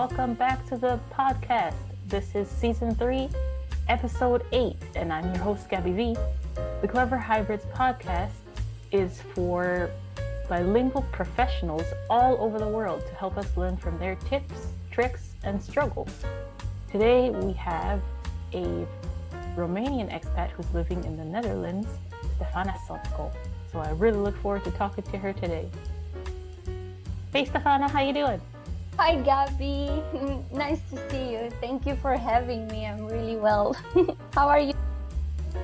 welcome back to the podcast. This is season 3, episode 8, and I'm your host, Gaby V. The Clever Hybrids podcast is for bilingual professionals all over the world to help us learn from their tips, tricks, and struggles. Today we have a Romanian expat who's living in the Netherlands, Stefana Sopco. So I really look forward to talking to her today. Hey Stefana, how you doing? Hi Gaby, nice to see you. Thank you for having me. I'm really well. How are you?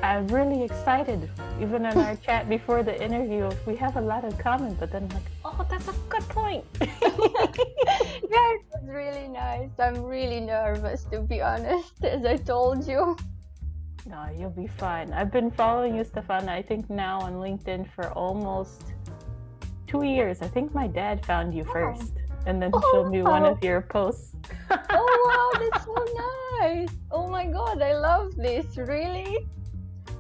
I'm really excited. Even in our chat before the interview, we have a lot in common, but then I'm like, oh, that's a good point. Yeah, it was really nice. I'm really nervous, to be honest, as I told you. No, you'll be fine. I've been following you, Stefana, I think now on LinkedIn for almost 2 years. I think my dad found you first, and then he showed me one of your posts. Oh, wow, that's so nice. Oh my God, I love this. Really?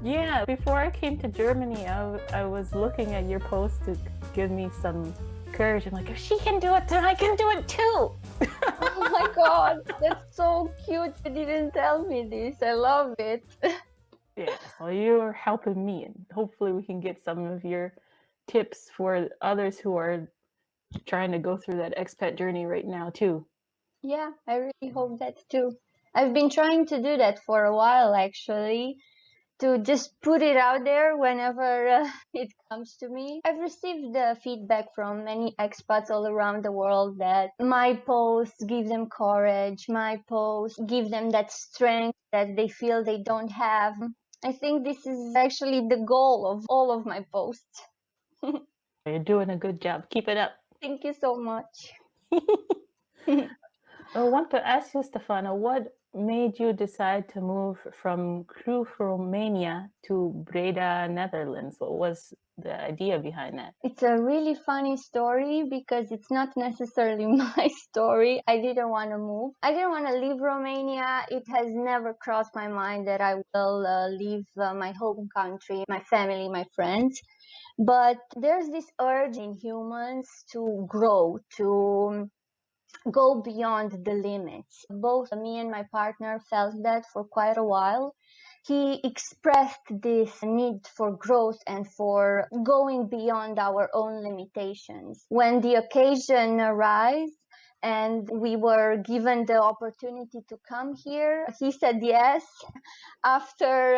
Yeah, before I came to Germany, I was looking at your post to give me some courage. I'm like, if she can do it, then I can do it too. Oh my God, that's so cute. You didn't tell me this. I love it. Yeah, so you're helping me, and hopefully we can get some of your tips for others who are trying to go through that expat journey right now too. Yeah, I really hope that too. I've been trying to do that for a while, actually, to just put it out there whenever it comes to me. I've received feedback from many expats all around the world that my posts give them courage, my posts give them that strength that they feel they don't have. I think this is actually the goal of all of my posts. You're doing a good job. Keep it up. Thank you so much. I want to ask you, Stefana, what made you decide to move from Cluj, Romania to Breda, Netherlands? What was the idea behind that? It's a really funny story because it's not necessarily my story. I didn't want to move. I didn't want to leave Romania. It has never crossed my mind that I will leave my home country, my family, my friends. But there's this urge in humans to grow, to go beyond the limits. Both me and my partner felt that for quite a while. He expressed this need for growth and for going beyond our own limitations. When the occasion arose and we were given the opportunity to come here, he said yes. After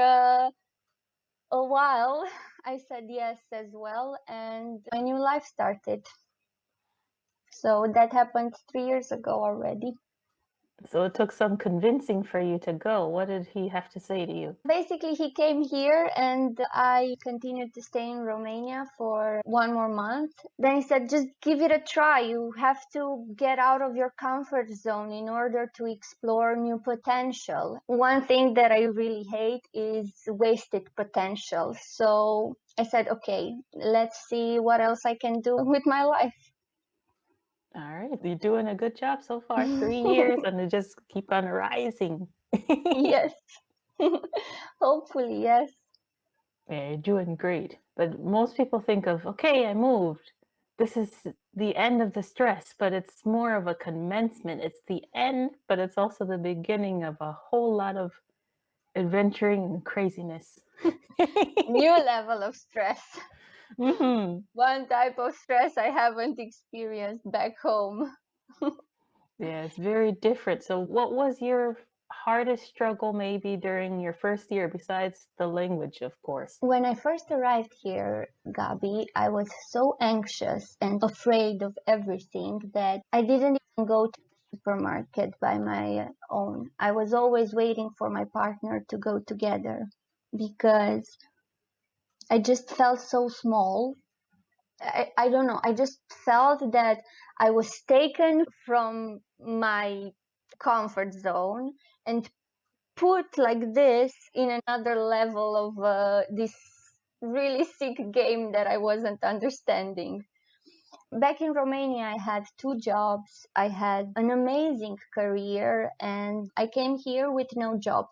a while, I said yes as well, and my new life started. So that happened 3 years ago already. So it took some convincing for you to go. What did he have to say to you? Basically, he came here and I continued to stay in Romania for 1 more month. Then he said, just give it a try. You have to get out of your comfort zone in order to explore new potential. One thing that I really hate is wasted potential. So I said, okay, let's see what else I can do with my life. All right, you're doing a good job so far. 3 years, and it just keep on rising. Yes. Hopefully, yes. Yeah, you're doing great. But most people think of, okay, I moved. This is the end of the stress, but it's more of a commencement. It's the end, but it's also the beginning of a whole lot of adventuring and craziness. New level of stress. Mm-hmm. One type of stress I haven't experienced back home. Yeah, it's very different. So what was your hardest struggle maybe during your first year, besides the language, of course? When I first arrived here, Gaby, I was so anxious and afraid of everything that I didn't even go to the supermarket by my own. I was always waiting for my partner to go together because I just felt so small. I don't know. I just felt that I was taken from my comfort zone and put like this in another level of this really sick game that I wasn't understanding. Back in Romania, I had 2 jobs. I had an amazing career and I came here with no job.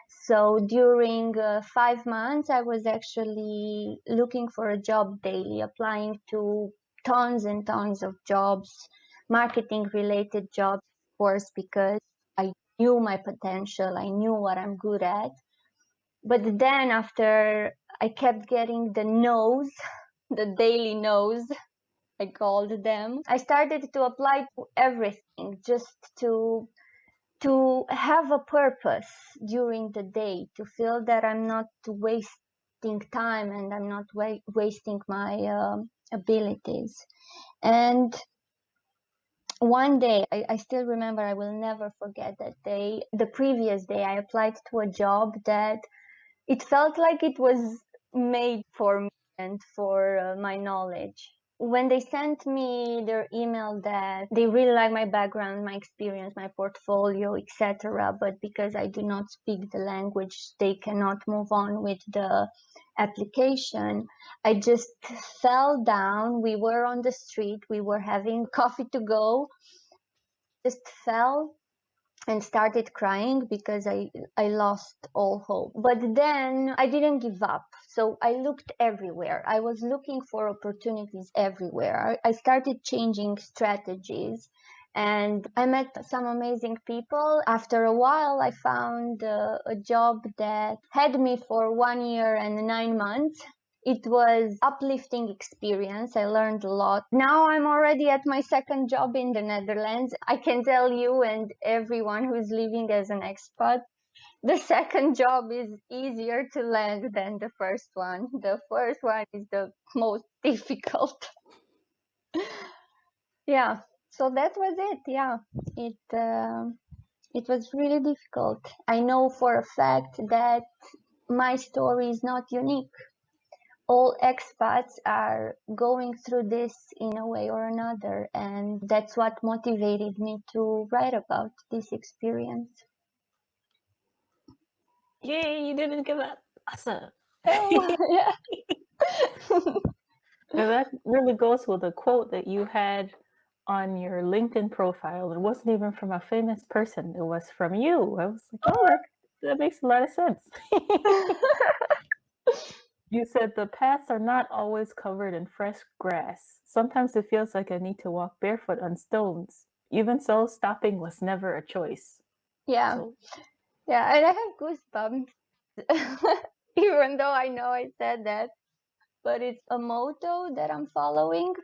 So during 5 months, I was actually looking for a job daily, applying to tons and tons of jobs, marketing related jobs. course, because I knew my potential, I knew what I'm good at. But then after I kept getting the no's, the daily no's, I called them, I started to apply to everything just to have a purpose during the day, to feel that I'm not wasting time and I'm not wasting my abilities. And one day, I still remember, I will never forget that day. The previous day, I applied to a job that it felt like it was made for me and for my knowledge. When they sent me their email that they really like my background, my experience, my portfolio, etc., but because I do not speak the language, they cannot move on with the application, I just fell down. We were on the street, we were having coffee to go, just fell and started crying because I lost all hope. But then I didn't give up. So I looked everywhere. I was looking for opportunities everywhere. I started changing strategies and I met some amazing people. After a while, I found a job that had me for 1 year and 9 months. It was uplifting experience. I learned a lot. Now I'm already at my second job in the Netherlands. I can tell you and everyone who's living as an expat, the second job is easier to land than the first one. The first one is the most difficult. Yeah, so that was it. Yeah, it was really difficult. I know for a fact that my story is not unique. All expats are going through this in a way or another, and that's what motivated me to write about this experience. Yay, you didn't give up. Awesome. Oh, yeah. And that really goes with a quote that you had on your LinkedIn profile. It wasn't even from a famous person. It was from you. I was like, oh, that makes a lot of sense. You said the paths are not always covered in fresh grass. Sometimes it feels like I need to walk barefoot on stones. Even so, stopping was never a choice. Yeah. So, yeah, and I have goosebumps, even though I know I said that. But it's a motto that I'm following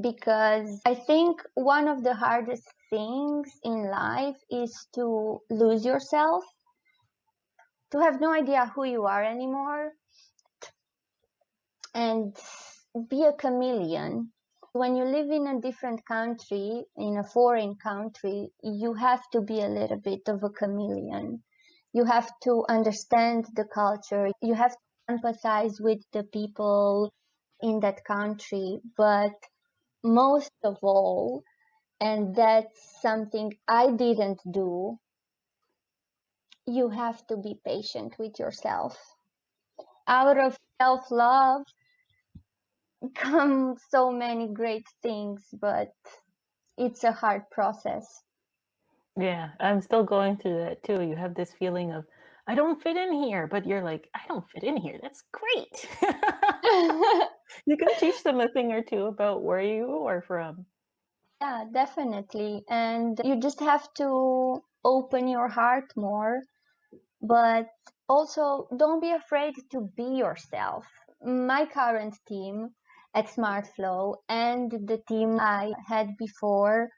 because I think one of the hardest things in life is to lose yourself, to have no idea who you are anymore, and be a chameleon. When you live in a different country, in a foreign country, you have to be a little bit of a chameleon. You have to understand the culture. You have to empathize with the people in that country. But most of all, and that's something I didn't do, you have to be patient with yourself. Out of self-love come so many great things, but it's a hard process. yeah, I'm still going through that too. You have this feeling of, I don't fit in here, but you're like, I don't fit in here. That's great. You can teach them a thing or two about where you are from. Yeah, definitely. And you just have to open your heart more, but also don't be afraid to be yourself. My current team at Smartflow and the team I had before,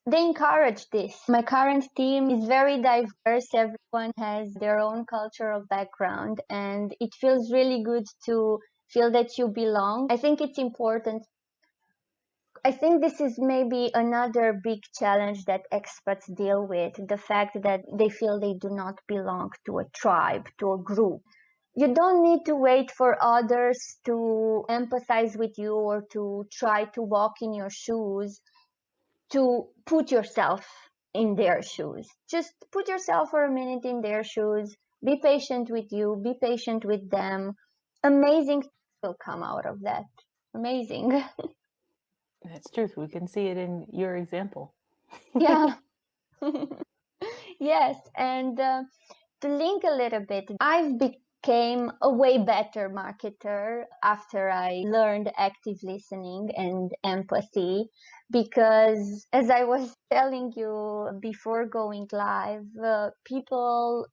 they encourage this. My current team is very diverse. Everyone has their own cultural background, and it feels really good to feel that you belong. I think it's important. I think this is maybe another big challenge that expats deal with, the fact that they feel they do not belong to a tribe, to a group. You don't need to wait for others to empathize with you or to try to walk in your shoes, to put yourself in their shoes. Just put yourself for a minute in their shoes. Be patient with you. Be patient with them. Amazing things will come out of that. Amazing. That's truth. We can see it in your example. Yeah. Yes. And to link a little bit, I've became a way better marketer after I learned active listening and empathy, because as I was telling you before going live, people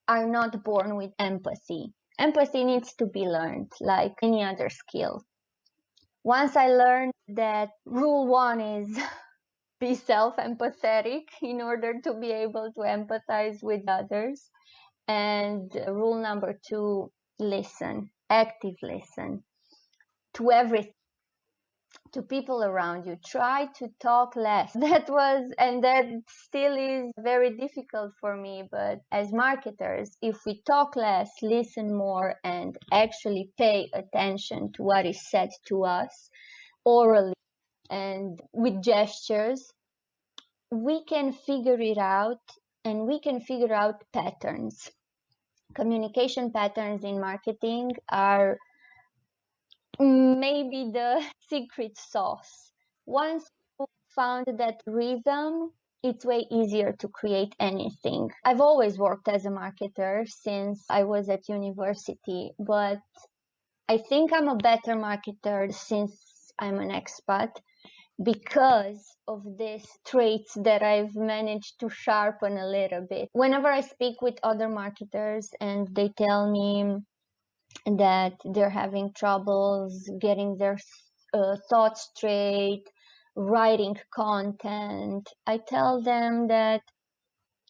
are not born with empathy. Empathy needs to be learned like any other skill. Once I learned that rule one is be self-empathetic in order to be able to empathize with others. And rule number two, listen, active listen to everything, to people around you. Try to talk less. That still is very difficult for me. But as marketers, if we talk less, listen more, and actually pay attention to what is said to us orally and with gestures, we can figure it out, and we can figure out patterns. Communication patterns in marketing are maybe the secret sauce. Once you found that rhythm, it's way easier to create anything. I've always worked as a marketer since I was at university, but I think I'm a better marketer since I'm an expat, because of these traits that I've managed to sharpen a little bit. Whenever I speak with other marketers and they tell me that they're having troubles getting their thoughts straight, writing content, I tell them that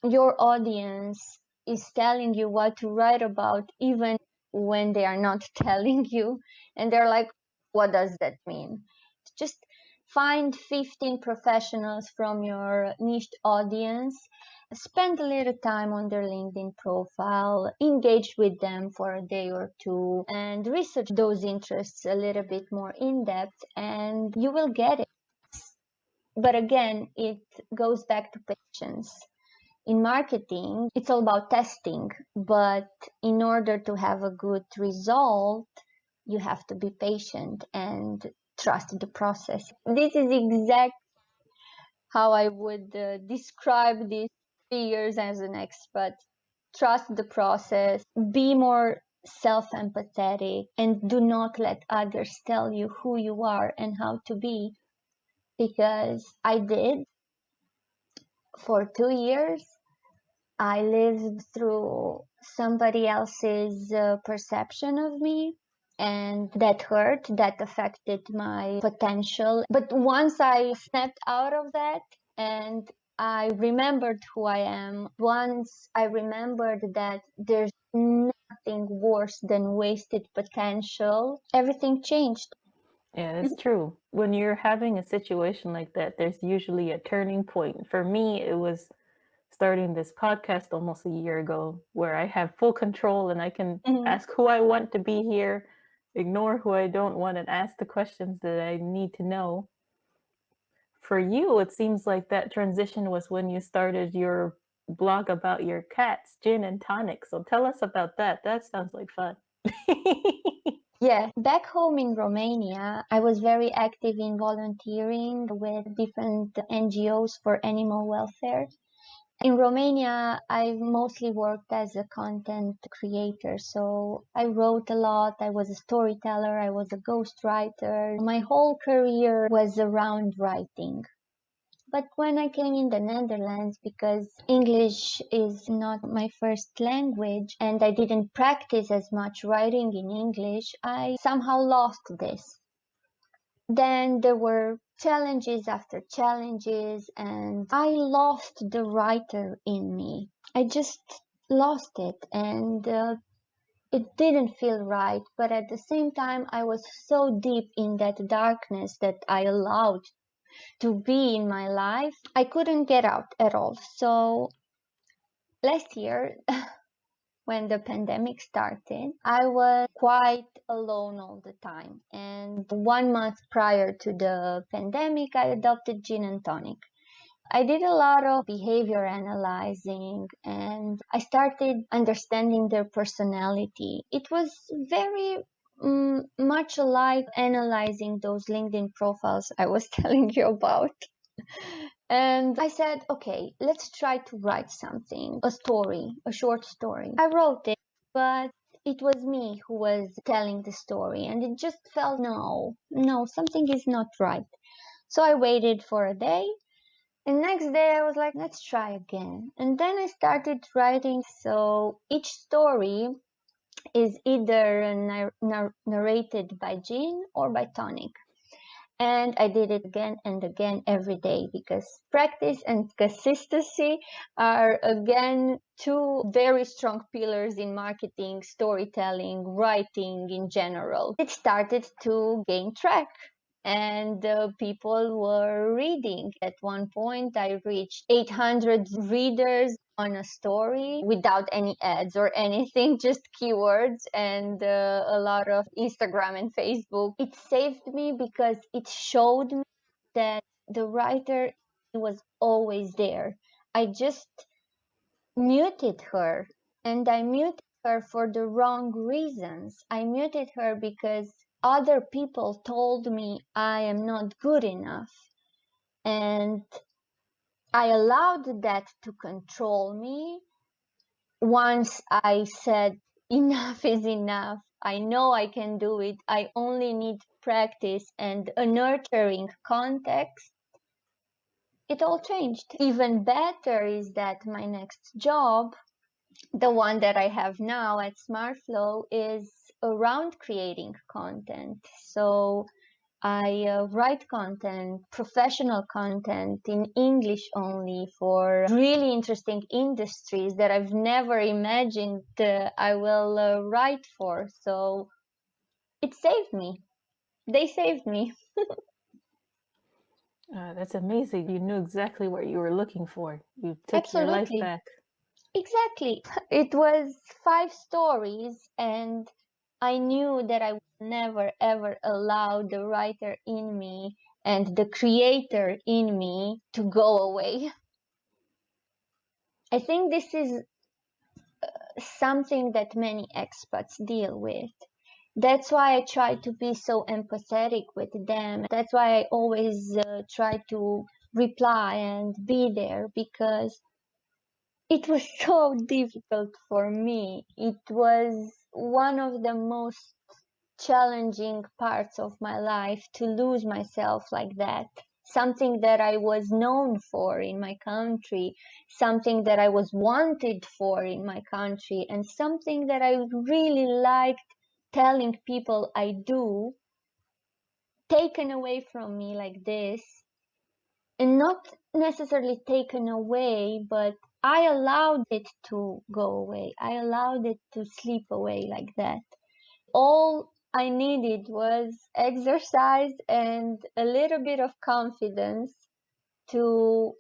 your audience is telling you what to write about even when they are not telling you. And they're like, what does that mean? Just find 15 professionals from your niche audience, spend a little time on their LinkedIn profile, engage with them for a day or two, and research those interests a little bit more in depth, and you will get it. But again, it goes back to patience. In marketing, it's all about testing, but in order to have a good result, you have to be patient and trust the process. This is exactly how I would describe these 3 years as an expert. Trust the process, be more self-empathetic, and do not let others tell you who you are and how to be, because I did for 2 years. I lived through somebody else's perception of me, and that hurt, that affected my potential. But once I snapped out of that and I remembered who I am, once I remembered that there's nothing worse than wasted potential, everything changed. Yeah, it's true. When you're having a situation like that, there's usually a turning point. For me, it was starting this podcast almost a year ago, where I have full control and I can ask who I want to be here, ignore who I don't want, and ask the questions that I need to know. For you, it seems like that transition was when you started your blog about your cats, gin and tonic. So tell us about that. That sounds like fun. Yeah, back home in Romania, I was very active in volunteering with different NGOs for animal welfare. In Romania, I mostly worked as a content creator. So I wrote a lot. I was a storyteller. I was a ghostwriter. My whole career was around writing. But when I came in the Netherlands, because English is not my first language and I didn't practice as much writing in English, I somehow lost this. Then there were challenges after challenges, and I lost the writer in me. I just lost it, and it didn't feel right. But at the same time, I was so deep in that darkness that I allowed to be in my life, I couldn't get out at all. So last year, when the pandemic started, I was quite alone all the time. And 1 month prior to the pandemic, I adopted gin and tonic. I did a lot of behavior analyzing and I started understanding their personality. It was very much like analyzing those LinkedIn profiles I was telling you about. And I said, okay, let's try to write something, a story, a short story. I wrote it. but it was me who was telling the story, and it just felt no, something is not right. So I waited for a day, and next day I was like, let's try again. And then I started writing. So each story is either narrated by Jean or by Tonic. And I did it again and again every day, because practice and consistency are, again, two very strong pillars in marketing, storytelling, writing in general. It started to gain track, and people were reading. At one point, I reached 800 readers on a story without any ads or anything, just keywords and a lot of Instagram and Facebook. It saved me because it showed me that the writer was always there. I just muted her, and I muted her for the wrong reasons. I muted her because other people told me I am not good enough, and I allowed that to control me. Once I said enough is enough, I know I can do it, I only need practice and a nurturing context, it all changed. Even better is that my next job, the one that I have now at Smartflow, is around creating content. So I write content, professional content in English only, for really interesting industries that I've never imagined I will write for. So it saved me. They saved me. That's amazing. You knew exactly what you were looking for. You took your life Absolutely. back. Exactly. It was 5 stories, and I knew that I would never ever allow the writer in me and the creator in me to go away. I think this is something that many expats deal with. That's why I try to be so empathetic with them. That's why I always try to reply and be there, because it was so difficult for me. It was one of the most challenging parts of my life to lose myself like that. Something that I was known for in my country, something that I was wanted for in my country, and something that I really liked telling people I do, taken away from me like this. And not necessarily taken away, but I allowed it to go away. I allowed it to slip away like that. All I needed was exercise and a little bit of confidence to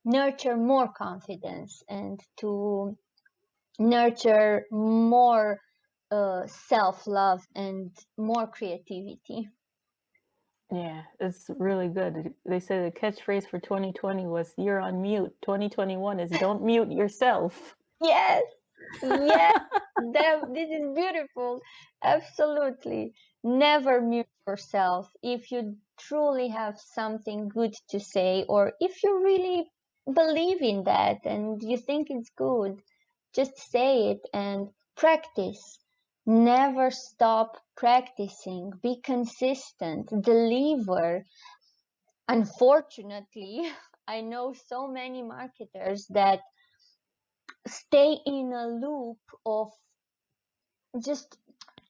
nurture more confidence and to nurture more self-love and more creativity. Yeah, it's really good. They said the catchphrase for 2020 was "You're on mute." 2021 is "Don't mute yourself." Yes, yes, this is beautiful. Absolutely. Never mute yourself. If you truly have something good to say, or if you really believe in that and you think it's good, just say it and practice. Never stop practicing. Be consistent. Deliver. Unfortunately, I know so many marketers that stay in a loop of just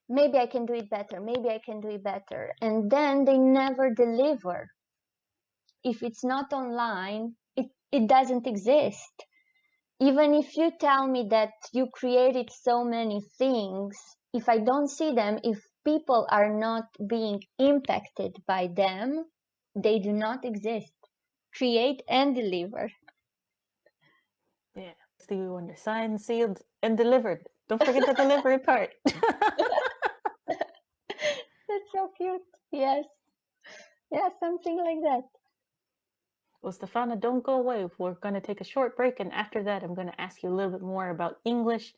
maybe I can do it better, maybe I can do it better, and then they never deliver. If it's not online, it doesn't exist. Even if you tell me that you created so many things, if I don't see them, if people are not being impacted by them, they do not exist. Create and deliver. Yeah, Stevie Wonder, signed, sealed, and delivered. Don't forget the delivery part. That's so cute. Yes. Yeah, something like that. Well, Stefana, don't go away. We're going to take a short break, and after that, I'm going to ask you a little bit more about English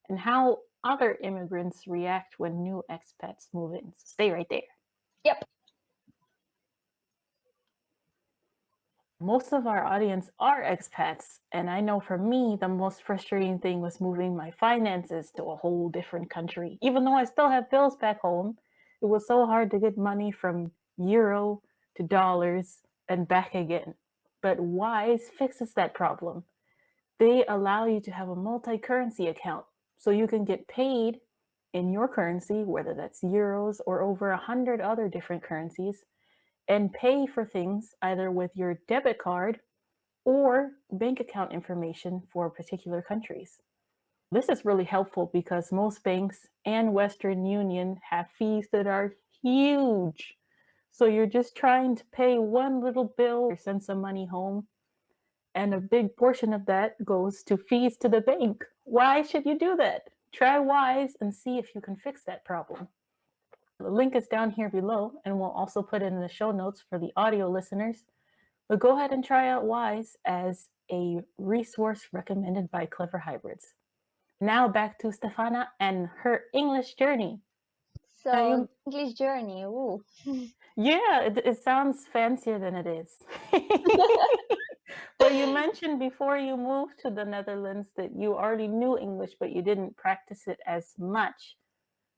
and how other immigrants react when new expats move in. So stay right there. Yep. Most of our audience are expats, and I know for me, the most frustrating thing was moving my finances to a whole different country. Even though I still have bills back home, it was so hard to get money from euro to dollars and back again. But Wise fixes that problem. They allow you to have a multi currency account so you can get paid in your currency, whether that's euros or over 100 other different currencies, and pay for things either with your debit card or bank account information for particular countries. This is really helpful because most banks and Western Union have fees that are huge. So you're just trying to pay one little bill or send some money home, and a big portion of that goes to fees to the bank. Why should you do that? Try Wise and see if you can fix that problem. The link is down here below, and we'll also put it in the show notes for the audio listeners. But go ahead and try out Wise as a resource recommended by Clever Hybrids. Now back to Stefana and her English journey. So, English journey, ooh. Yeah, it sounds fancier than it is. But you mentioned before you moved to the Netherlands that you already knew English, but you didn't practice it as much.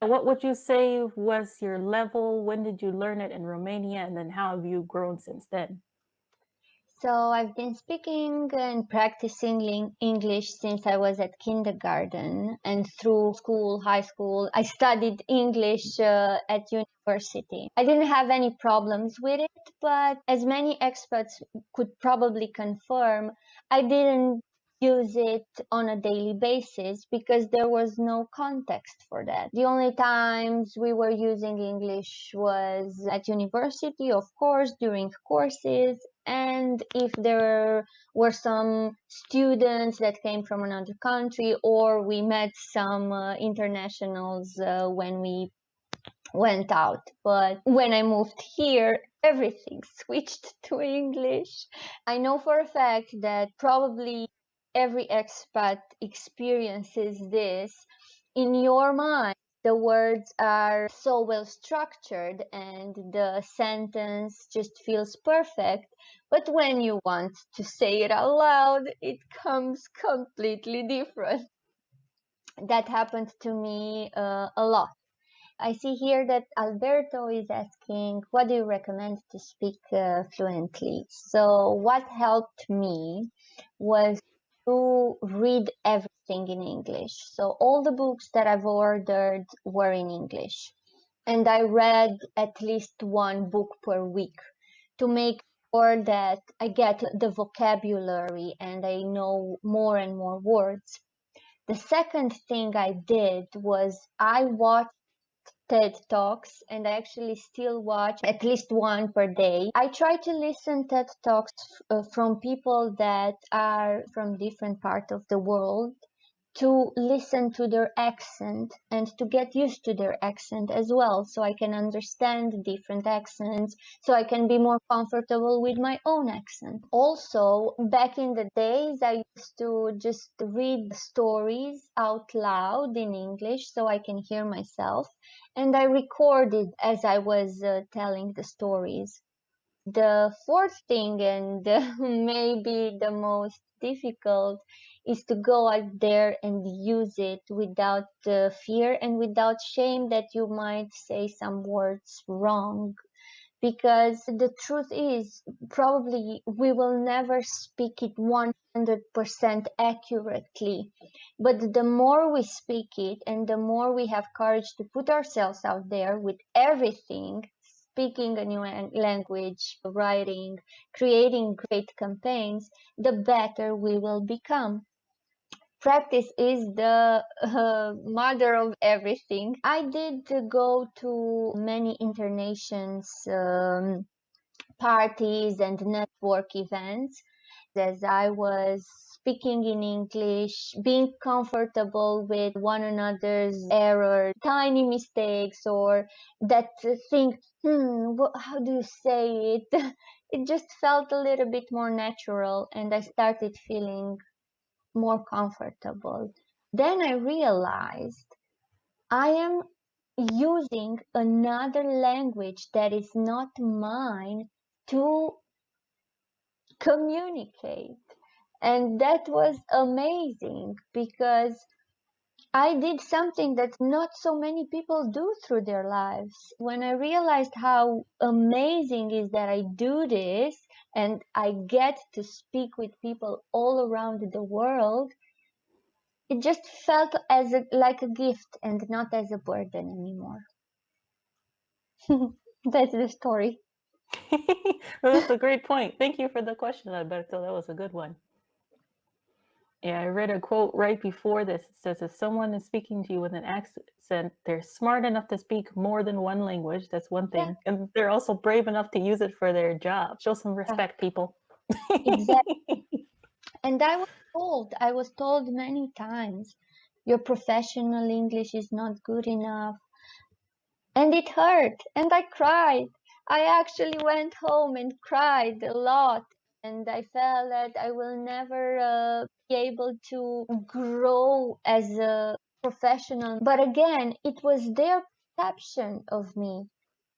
What would you say was your level? When did you learn it in Romania? And then how have you grown since then? So I've been speaking and practicing English since I was at kindergarten, and through school, high school, I studied English at university. I didn't have any problems with it, but as many experts could probably confirm, I didn't use it on a daily basis because there was no context for that. The only times we were using English was at university, of course, during courses, and if there were some students that came from another country, or we met some internationals when we went out. But when I moved here, everything switched to English. I know for a fact that probably every expat experiences this. In your mind, the words are so well structured and the sentence just feels perfect. But when you want to say it out loud, it comes completely different. That happened to me a lot. I see here that Alberto is asking, what do you recommend to speak fluently? So what helped me was to read everything in English. So all the books that I've ordered were in English. And I read at least one book per week to make sure that I get the vocabulary and I know more and more words. The second thing I did was I watched TED Talks, and I actually still watch at least one per day. I try to listen TED Talks from people that are from different parts of the world, to listen to their accent and to get used to their accent as well, so I can understand different accents, so I can be more comfortable with my own accent. Also, back in the days, I used to just read stories out loud in English so I can hear myself, and I recorded as I was telling the stories. The fourth thing, and maybe the most difficult, is to go out there and use it without fear and without shame that you might say some words wrong. Because the truth is, probably we will never speak it 100% accurately. But the more we speak it and the more we have courage to put ourselves out there with everything, speaking a new language, writing, creating great campaigns, the better we will become. Practice is the mother of everything. I did go to many internations, parties and network events as I was speaking in English, being comfortable with one another's error, tiny mistakes, or that thing, how do you say it? It just felt a little bit more natural, and I started feeling more comfortable. Then I realized I am using another language that is not mine to communicate. And that was amazing because I did something that not so many people do through their lives. When I realized how amazing is that I do this and I get to speak with people all around the world, it just felt like a gift and not as a burden anymore. That's the story. Well, that's a great point. Thank you for the question, Alberto. That was a good one. Yeah, I read a quote right before this. It says, if someone is speaking to you with an accent, they're smart enough to speak more than one language. That's one thing. Yeah. And they're also brave enough to use it for their job. Show some respect, people. Exactly. And I was told many times, your professional English is not good enough. And it hurt. And I cried. I actually went home and cried a lot. And I felt that I will never be able to grow as a professional. But again, it was their perception of me.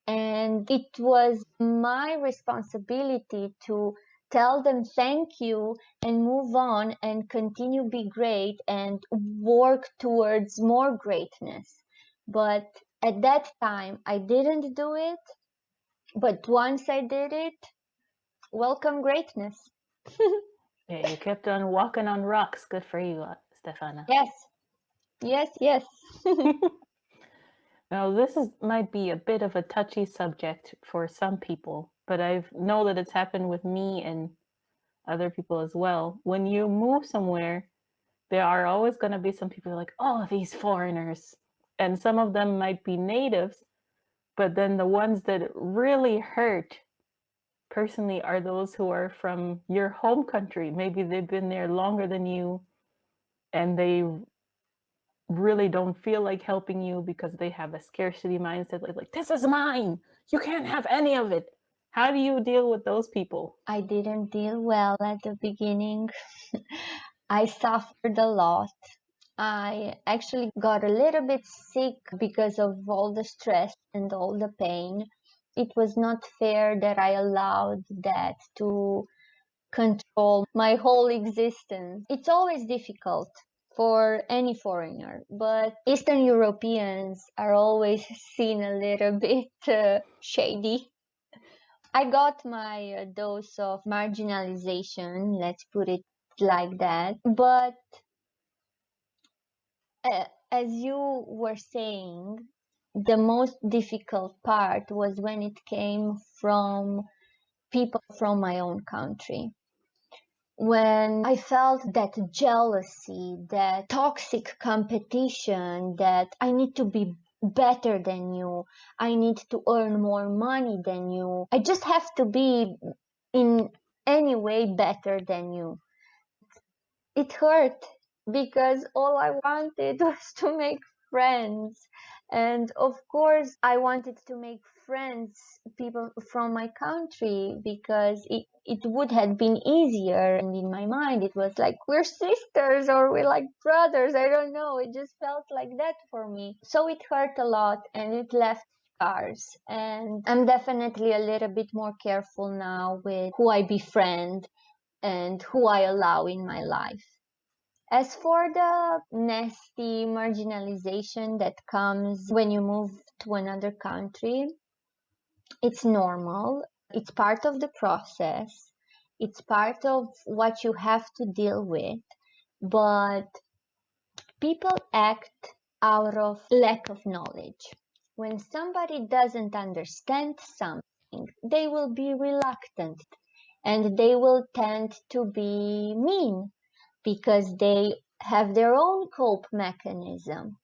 And it was my responsibility to tell them thank you and move on and continue be great and work towards more greatness. But at that time, I didn't do it. But once I did it, welcome greatness. Yeah, you kept on walking on rocks. Good for you, Stefana. Yes. Yes, yes. Now, might be a bit of a touchy subject for some people, but I know that it's happened with me and other people as well. When you move somewhere, there are always going to be some people like, oh, these foreigners. And some of them might be natives, but then the ones that really hurt personally are those who are from your home country. Maybe they've been there longer than you and they really don't feel like helping you because they have a scarcity mindset, like this is mine, you can't have any of it. How do you deal with those people? I didn't deal well at the beginning. I suffered a lot. I actually got a little bit sick because of all the stress and all the pain. It was not fair that I allowed that to control my whole existence. It's always difficult for any foreigner, but Eastern Europeans are always seen a little bit shady. I got my dose of marginalization, let's put it like that. But as you were saying, the most difficult part was when it came from people from my own country. When I felt that jealousy, that toxic competition, that I need to be better than you, I need to earn more money than you, I just have to be in any way better than you. It hurt because all I wanted was to make friends. And of course, I wanted to make friends, people from my country, because it would have been easier. And in my mind, it was like, we're sisters or we're like brothers. I don't know. It just felt like that for me. So it hurt a lot and it left scars. And I'm definitely a little bit more careful now with who I befriend and who I allow in my life. As for the nasty marginalization that comes when you move to another country, it's normal. It's part of the process. It's part of what you have to deal with. But people act out of lack of knowledge. When somebody doesn't understand something, they will be reluctant and they will tend to be mean because they have their own cope mechanism.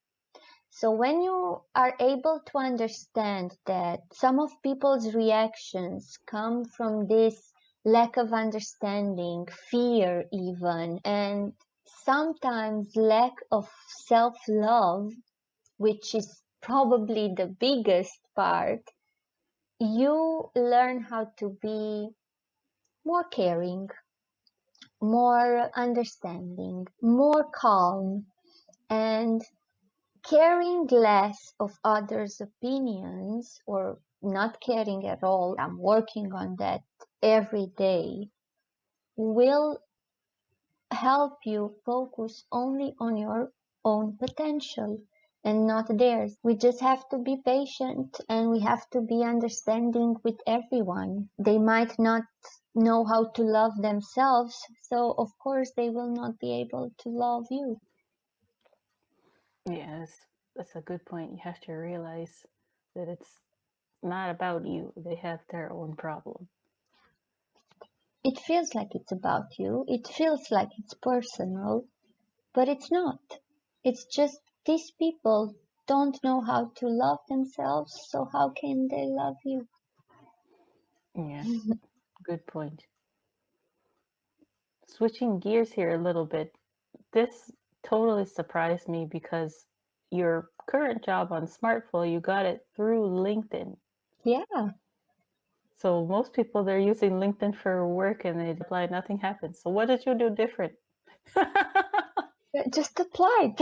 So when you are able to understand that some of people's reactions come from this lack of understanding, fear even, and sometimes lack of self-love, which is probably the biggest part, you learn how to be more caring, more understanding, more calm, and caring less of others' opinions or not caring at all. I'm working on that every day. will help you focus only on your own potential and not theirs. We just have to be patient and we have to be understanding with everyone. They might not know how to love themselves, so of course they will not be able to love you. Yes, that's a good point. You have to realize that it's not about you. They have their own problem. It feels like it's about you. It feels like it's personal, but it's not. It's just these people don't know how to love themselves, so how can they love you? Yeah, good point. Switching gears here a little bit, this totally surprised me because your current job on Smartflow, you got it through LinkedIn. Yeah, So most people, they're using LinkedIn for work and they apply, nothing happens. So what did you do different? just applied.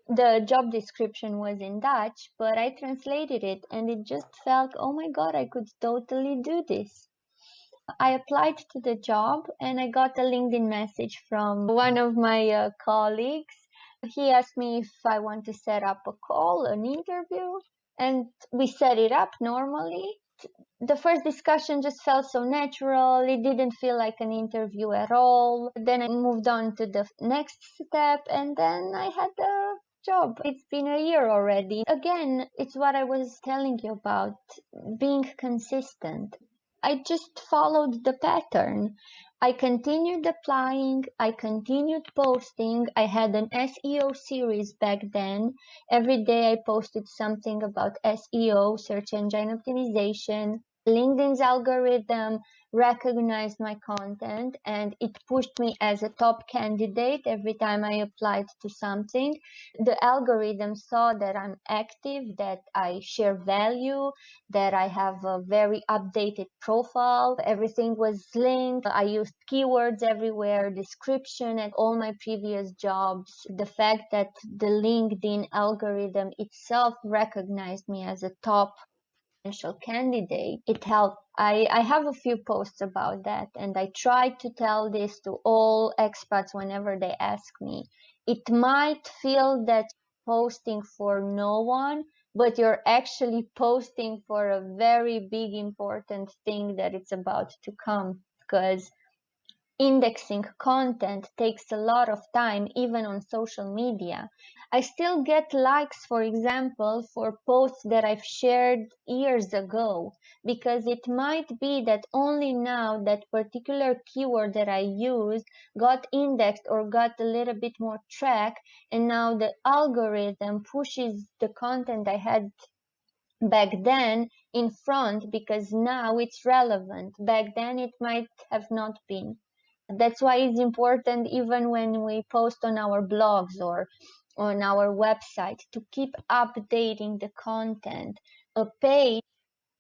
The job description was in Dutch, but I translated it and it just felt, oh my God, I could totally do this. I applied to the job and I got a LinkedIn message from one of my colleagues. He asked me if I want to set up a call, an interview, and we set it up normally. The first discussion just felt so natural. It didn't feel like an interview at all. Then I moved on to the next step and then I had the job. It's been a year already. Again, it's what I was telling you about being consistent. I just followed the pattern. I continued applying, I continued posting. I had an SEO series back then. Every day I posted something about SEO, search engine optimization. LinkedIn's algorithm recognized my content and it pushed me as a top candidate every time I applied to something. The algorithm saw that I'm active, that I share value, that I have a very updated profile. Everything was linked. I used keywords everywhere, description at all my previous jobs. The fact that the LinkedIn algorithm itself recognized me as a top potential candidate, it helped. I have a few posts about that, and I try to tell this to all expats whenever they ask me. It might feel that posting for no one, but you're actually posting for a very big important thing that it's about to come, because indexing content takes a lot of time, even on social media. I still get likes, for example, for posts that I've shared years ago, because it might be that only now that particular keyword that I used got indexed or got a little bit more track, and now the algorithm pushes the content I had back then in front because now it's relevant. Back then it might have not been. That's why it's important, even when we post on our blogs or on our website, to keep updating the content. A page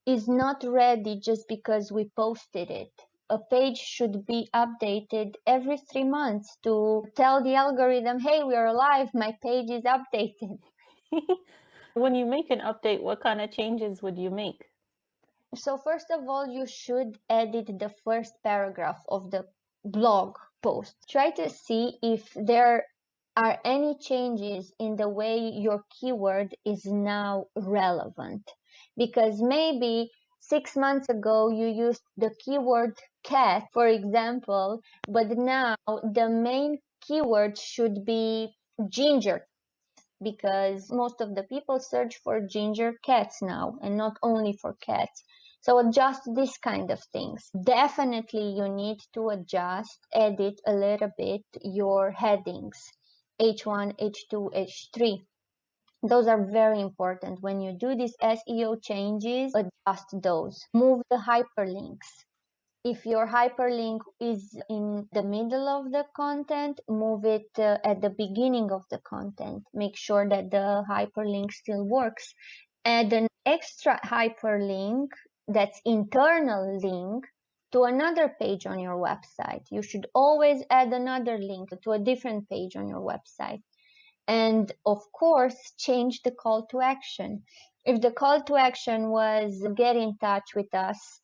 is not ready just because we posted it. A page should be updated every 3 months to tell the algorithm, hey, we're alive, my page is updated. When you make an update, what kind of changes would you make? So first of all, you should edit the first paragraph of the blog post. Try to see if there are any changes in the way your keyword is now relevant. Because maybe 6 months ago you used the keyword cat, for example, but now the main keyword should be ginger, because most of the people search for ginger cats now and not only for cats. So adjust this kind of things. Definitely you need to adjust, edit a little bit your headings, H1, H2, H3. Those are very important. When you do these SEO changes, adjust those. Move the hyperlinks. If your hyperlink is in the middle of the content, move it at the beginning of the content. Make sure that the hyperlink still works. Add an extra hyperlink that's internal link to another page on your website. You should always add another link to a different page on your website. And of course, change the call to action. If the call to action was get in touch with us,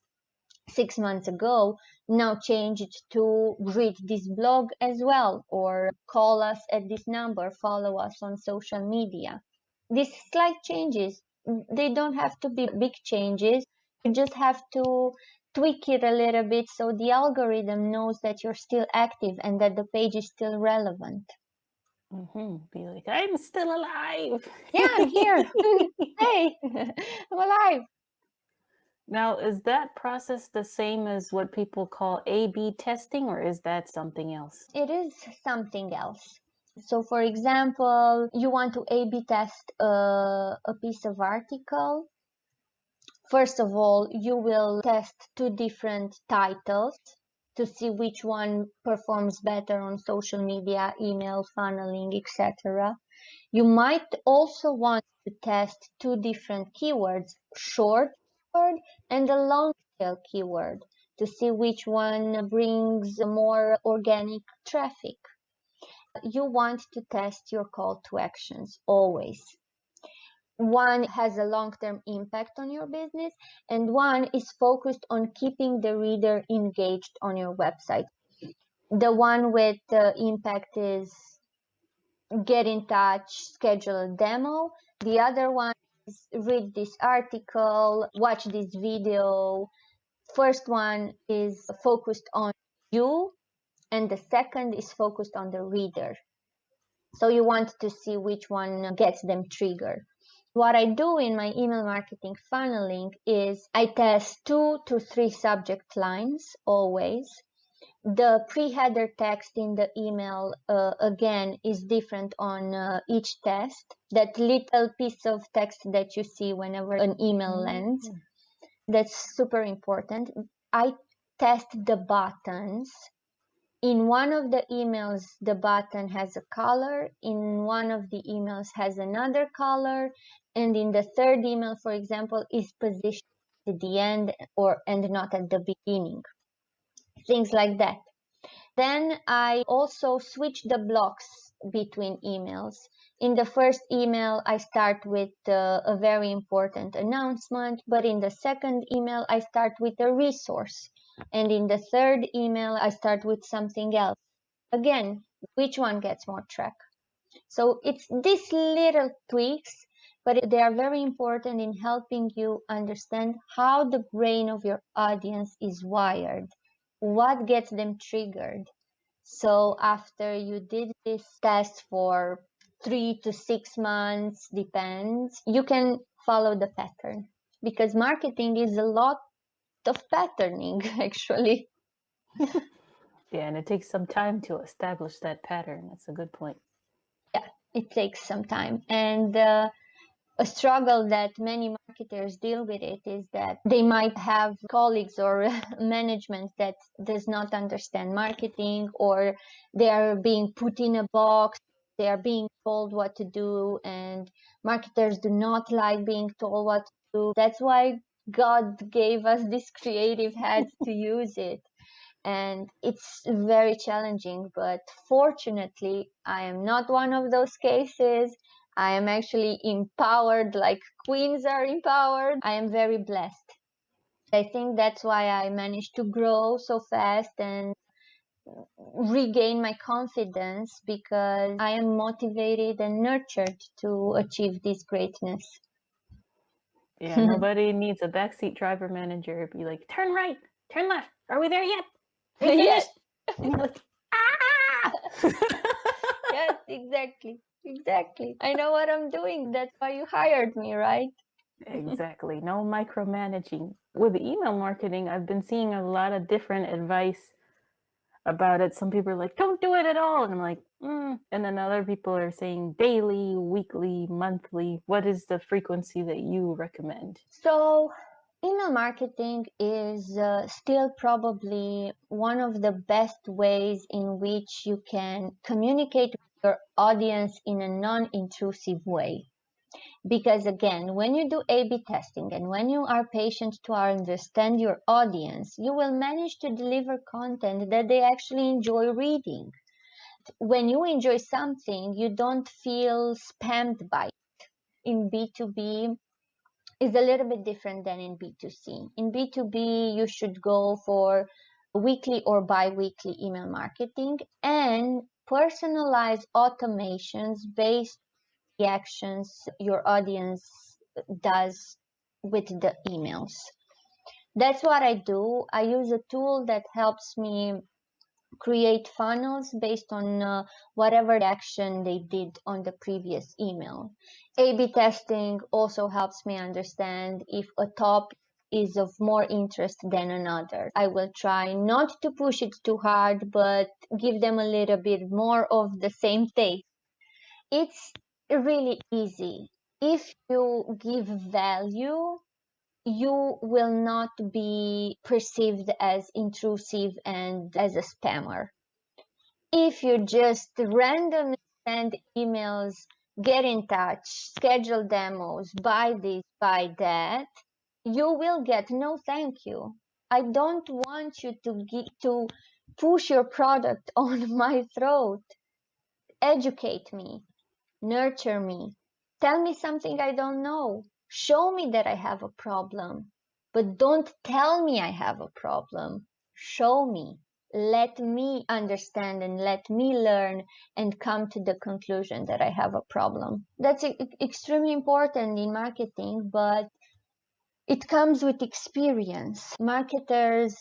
6 months ago, now change it to read this blog as well, or call us at this number, follow us on social media. These slight changes, they don't have to be big changes. You just have to tweak it a little bit so the algorithm knows that you're still active and that the page is still relevant. Be like, I'm still alive. Yeah, I'm here. Hey, I'm alive. Now, is that process the same as what people call A/B testing, or is that something else? It is something else. So, for example, you want to A/B test a piece of article. First of all, you will test two different titles to see which one performs better on social media, email, funneling, etc. You might also want to test two different keywords, short keyword and a long tail keyword, to see which one brings more organic traffic. You want to test your call to actions always. One has a long-term impact on your business, and one is focused on keeping the reader engaged on your website. The one with impact is get in touch, schedule a demo. The other one is read this article, watch this video. First one is focused on you, and the second is focused on the reader. So you want to see which one gets them triggered. What I do in my email marketing funneling is I test 2 to 3 subject lines always. The pre-header text in the email, again, is different on each test. That little piece of text that you see whenever an email lands, that's super important. I test the buttons. In one of the emails, the button has a color. In one of the emails has another color. And in the third email, for example, is positioned at the end and not at the beginning. Things like that. Then I also switch the blocks between emails. In the first email, I start with a very important announcement, but in the second email, I start with a resource. And in the third email, I start with something else. Again, which one gets more track? So it's these little tweaks, but they are very important in helping you understand how the brain of your audience is wired, what gets them triggered. So after you did this test for 3 to 6 months, depends, you can follow the pattern, because marketing is a lot of patterning actually. Yeah, and it takes some time to establish that pattern. That's a good point. Yeah, it takes some time. And a struggle that many marketers deal with it is that they might have colleagues or management that does not understand marketing, or they are being put in a box, they are being told what to do, and marketers do not like being told what to do. That's why God gave us these creative heads to use it. And it's very challenging, but fortunately, I am not one of those cases. I am actually empowered, like queens are empowered. I am very blessed. I think that's why I managed to grow so fast and regain my confidence, because I am motivated and nurtured to achieve this greatness. Yeah, nobody needs a backseat driver manager. Be like, turn right, turn left. Are we there yet? Yes. And you're like, ah! Yes, exactly. I know what I'm doing. That's why you hired me, right? Exactly. No micromanaging. With email marketing, I've been seeing a lot of different advice about it. Some people are like, don't do it at all. And I'm like, And then other people are saying daily, weekly, monthly. What is the frequency that you recommend? So, email marketing is still probably one of the best ways in which you can communicate with your audience in a non-intrusive way. Because again, when you do A/B testing and when you are patient to understand your audience, you will manage to deliver content that they actually enjoy reading. When you enjoy something, you don't feel spammed by it. In B2B, is a little bit different than in B2C. In B2B, you should go for weekly or bi-weekly email marketing and personalize automations based on the actions your audience does with the emails. That's what I do. I use a tool that helps me create funnels based on whatever action they did on the previous email. A/B testing also helps me understand if a topic is of more interest than another. I will try not to push it too hard, but give them a little bit more of the same taste. It's really easy. If you give value, you will not be perceived as intrusive and as a spammer. If you just randomly send emails, get in touch, schedule demos, buy this, buy that, you will get no thank you. I don't want you to push your product on my throat. Educate me, nurture me, tell me something I don't know, show me that I have a problem, but don't tell me I have a problem. Show me. Let me understand and let me learn and come to the conclusion that I have a problem. That's extremely important in marketing, but it comes with experience. Marketers,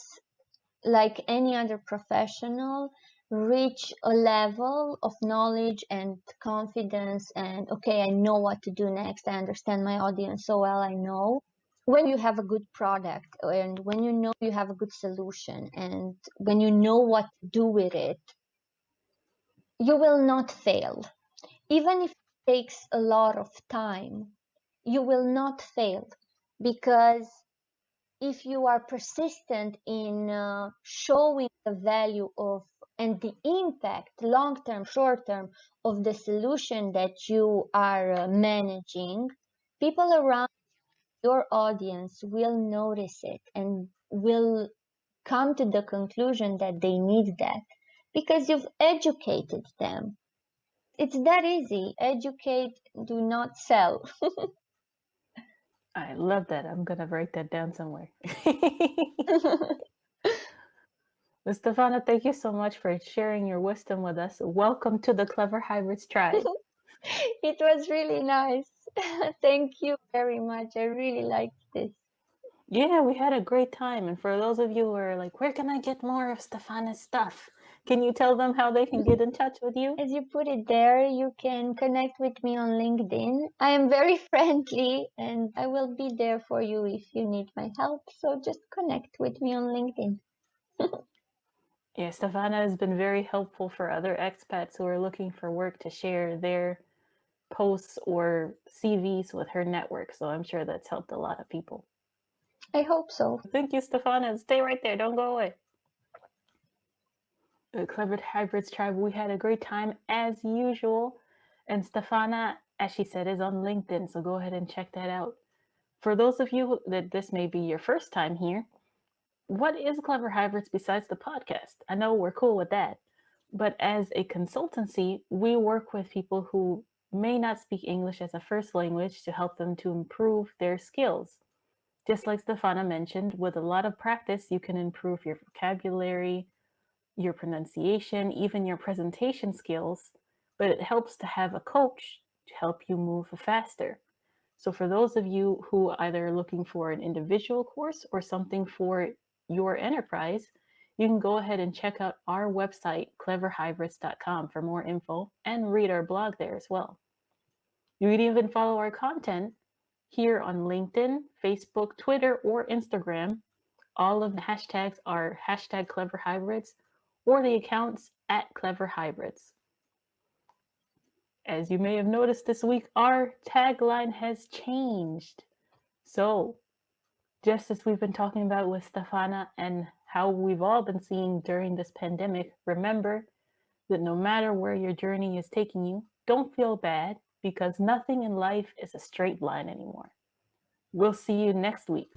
like any other professional, reach a level of knowledge and confidence and, okay, I know what to do next. I understand my audience so well. I know when you have a good product and when you know you have a good solution and when you know what to do with it, you will not fail. Even if it takes a lot of time, you will not fail, because if you are persistent in showing the value of and the impact, long-term, short-term, of the solution that you are managing, people around your audience will notice it and will come to the conclusion that they need that because you've educated them. It's that easy. Educate, do not sell. I love that. I'm going to write that down somewhere. Well, Stefana, thank you so much for sharing your wisdom with us. Welcome to the Clever Hybrids tribe. It was really nice. Thank you very much. I really liked this. Yeah, we had a great time. And for those of you who are like, where can I get more of Stefana's stuff? Can you tell them how they can get in touch with you? As you put it there, you can connect with me on LinkedIn. I am very friendly and I will be there for you if you need my help. So just connect with me on LinkedIn. Yeah, Stefana has been very helpful for other expats who are looking for work to share their posts or CVs with her network. So I'm sure that's helped a lot of people. I hope so. Thank you, Stefana. Stay right there. Don't go away. The Clever Hybrids tribe, we had a great time as usual. And Stefana, as she said, is on LinkedIn. So go ahead and check that out. For those of you that this may be your first time here, what is Clever Hybrids besides the podcast? I know we're cool with that. But as a consultancy, we work with people who may not speak English as a first language to help them to improve their skills. Just like Stefana mentioned, with a lot of practice, you can improve your vocabulary, your pronunciation, even your presentation skills, but it helps to have a coach to help you move faster. So for those of you who either are looking for an individual course or something for your enterprise, you can go ahead and check out our website, cleverhybrids.com, for more info and read our blog there as well. You can even follow our content here on LinkedIn, Facebook, Twitter, or Instagram. All of the hashtags are hashtag cleverhybrids or the accounts at cleverhybrids. As you may have noticed this week, our tagline has changed. So, just as we've been talking about with Stefana and how we've all been seeing during this pandemic, remember that no matter where your journey is taking you, don't feel bad because nothing in life is a straight line anymore. We'll see you next week.